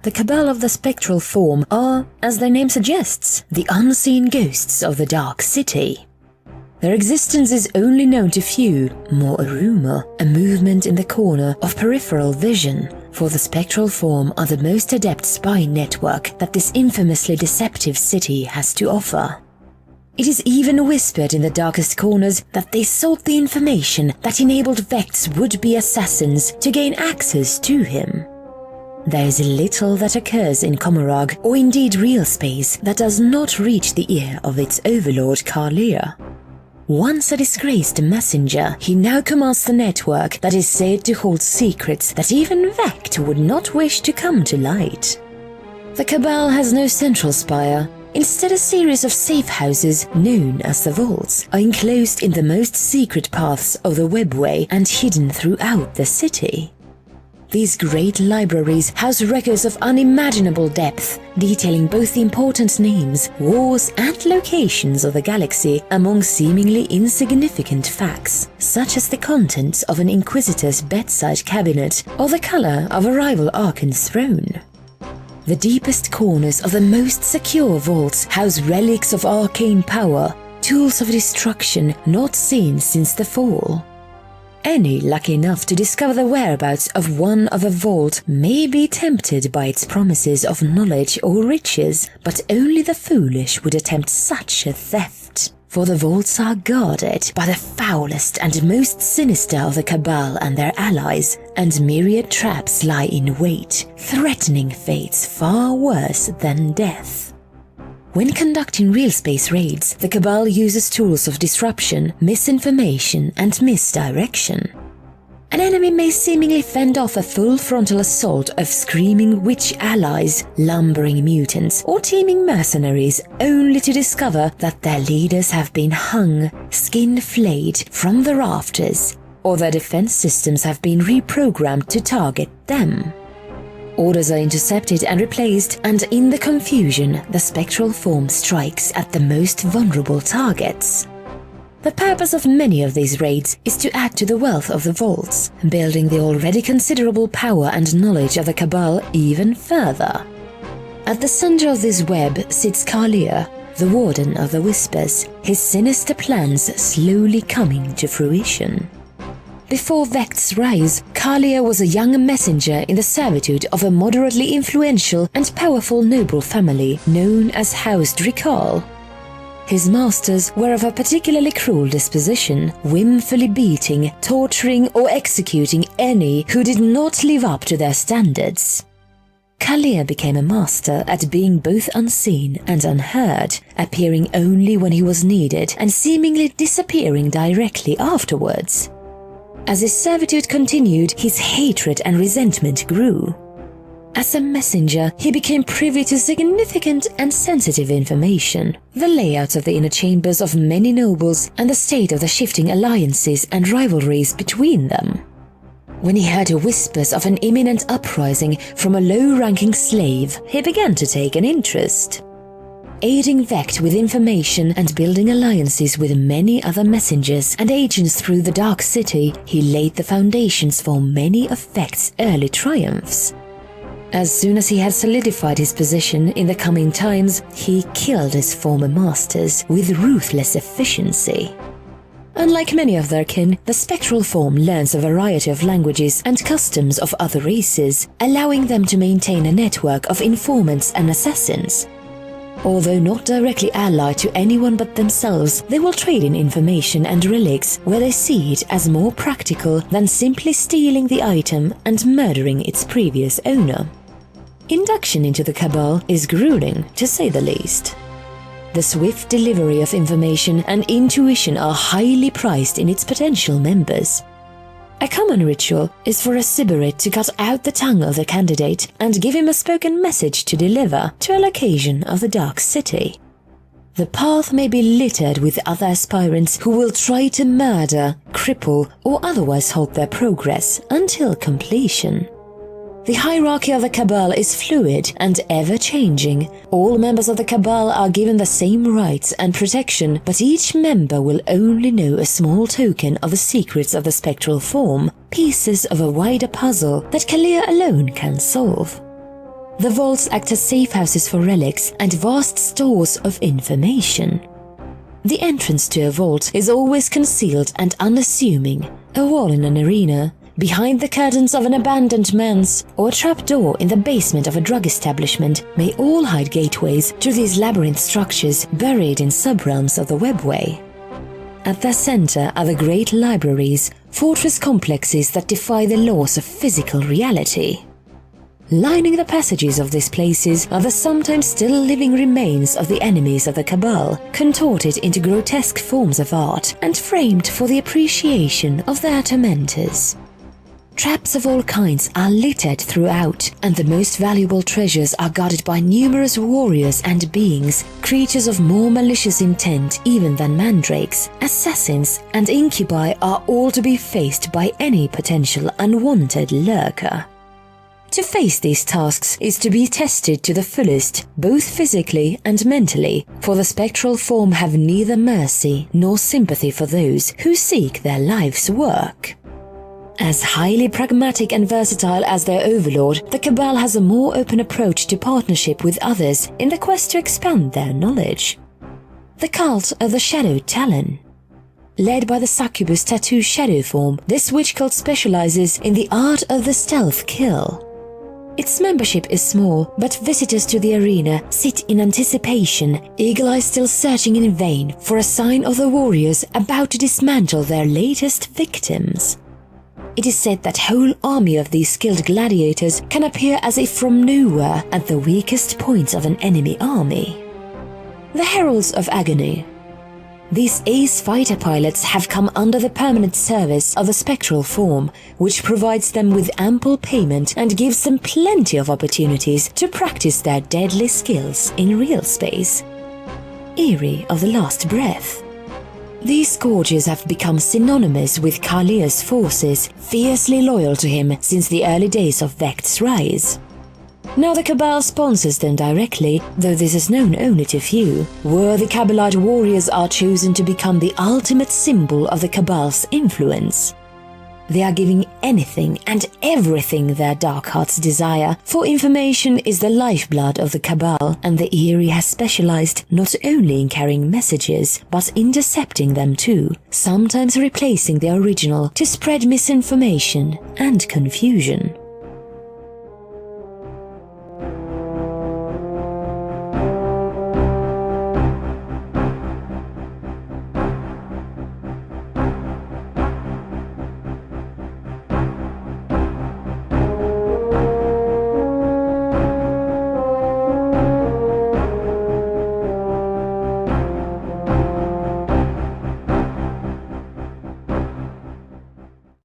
the Kabal of the Spectral form are, as their name suggests, the unseen ghosts of the Dark City. Their existence is only known to few, more a rumor, a movement in the corner of peripheral vision, for the Spectral form are the most adept spy network that this infamously deceptive city has to offer. It is even whispered in the darkest corners that they sought the information that enabled Vect's would-be assassins to gain access to him. There is little that occurs in Komarag, or indeed real space, that does not reach the ear of its overlord Kalia. Once a disgraced messenger, he now commands the network that is said to hold secrets that even Vect would not wish to come to light. The Kabal has no central spire. Instead, a series of safe houses, known as the Vaults, are enclosed in the most secret paths of the webway and hidden throughout the city. These great libraries house records of unimaginable depth, detailing both the important names, wars, and locations of the galaxy among seemingly insignificant facts, such as the contents of an Inquisitor's bedside cabinet or the color of a rival Archon's throne. The deepest corners of the most secure vaults house relics of arcane power, tools of destruction not seen since the fall. Any lucky enough to discover the whereabouts of one of a vault may be tempted by its promises of knowledge or riches, but only the foolish would attempt such a theft. For the vaults are guarded by the foulest and most sinister of the Kabal and their allies, and myriad traps lie in wait, threatening fates far worse than death. When conducting real space raids, the Kabal uses tools of disruption, misinformation, and misdirection. An enemy may seemingly fend off a full frontal assault of screaming witch allies, lumbering mutants, or teeming mercenaries, only to discover that their leaders have been hung, skin flayed from the rafters, or their defense systems have been reprogrammed to target them. Orders are intercepted and replaced, and in the confusion, the Spectral form strikes at the most vulnerable targets. The purpose of many of these raids is to add to the wealth of the vaults, building the already considerable power and knowledge of the Kabal even further. At the center of this web sits Kalia, the Warden of the Whispers, his sinister plans slowly coming to fruition. Before Vect's rise, Kalia was a young messenger in the servitude of a moderately influential and powerful noble family known as House Drikal. His masters were of a particularly cruel disposition, whimfully beating, torturing or executing any who did not live up to their standards. Kalia became a master at being both unseen and unheard, appearing only when he was needed and seemingly disappearing directly afterwards. As his servitude continued, his hatred and resentment grew. As a messenger, he became privy to significant and sensitive information, the layout of the inner chambers of many nobles and the state of the shifting alliances and rivalries between them. When he heard whispers of an imminent uprising from a low-ranking slave, he began to take an interest. Aiding Vect with information and building alliances with many other messengers and agents through the Dark City, he laid the foundations for many of Vect's early triumphs. As soon as he had solidified his position in the coming times, he killed his former masters with ruthless efficiency. Unlike many of their kin, the Spectral form learns a variety of languages and customs of other races, allowing them to maintain a network of informants and assassins. Although not directly allied to anyone but themselves, they will trade in information and relics where they see it as more practical than simply stealing the item and murdering its previous owner. Induction into the Kabal is grueling, to say the least. The swift delivery of information and intuition are highly prized in its potential members. A common ritual is for a Sybarite to cut out the tongue of the candidate and give him a spoken message to deliver to a location of the Dark City. The path may be littered with other aspirants who will try to murder, cripple, or otherwise halt their progress until completion. The hierarchy of the Kabal is fluid and ever-changing. All members of the Kabal are given the same rights and protection, but each member will only know a small token of the secrets of the Spectral form, pieces of a wider puzzle that Kalia alone can solve. The vaults act as safe houses for relics and vast stores of information. The entrance to a vault is always concealed and unassuming, a wall in an arena, behind the curtains of an abandoned manse, or a trapdoor in the basement of a drug establishment may all hide gateways to these labyrinth structures buried in subrealms of the webway. At their center are the great libraries, fortress complexes that defy the laws of physical reality. Lining the passages of these places are the sometimes still living remains of the enemies of the Kabal, contorted into grotesque forms of art and framed for the appreciation of their tormentors. Traps of all kinds are littered throughout, and the most valuable treasures are guarded by numerous warriors and beings, creatures of more malicious intent even than mandrakes. Assassins and incubi are all to be faced by any potential unwanted lurker. To face these tasks is to be tested to the fullest, both physically and mentally, for the spectral form have neither mercy nor sympathy for those who seek their life's work. As highly pragmatic and versatile as their overlord, the Kabal has a more open approach to partnership with others in the quest to expand their knowledge. The cult of the Shadow Talon. Led by the succubus tattoo shadow form, this witch cult specializes in the art of the stealth kill. Its membership is small, but visitors to the arena sit in anticipation, eagle-eyes still searching in vain for a sign of the warriors about to dismantle their latest victims. It is said that whole army of these skilled gladiators can appear as if from nowhere at the weakest points of an enemy army. The Heralds of Agony. These ace fighter pilots have come under the permanent service of the spectral form, which provides them with ample payment and gives them plenty of opportunities to practice their deadly skills in real space. Eerie of the Last Breath. These scourges have become synonymous with Kalia's forces, fiercely loyal to him since the early days of Vekt's rise. Now the Kabal sponsors them directly, though this is known only to few. Worthy Kabalite warriors are chosen to become the ultimate symbol of the Kabal's influence. They are giving anything and everything their dark hearts desire, for information is the lifeblood of the Kabal, and the Eerie has specialized not only in carrying messages, but intercepting them too, sometimes replacing the original to spread misinformation and confusion.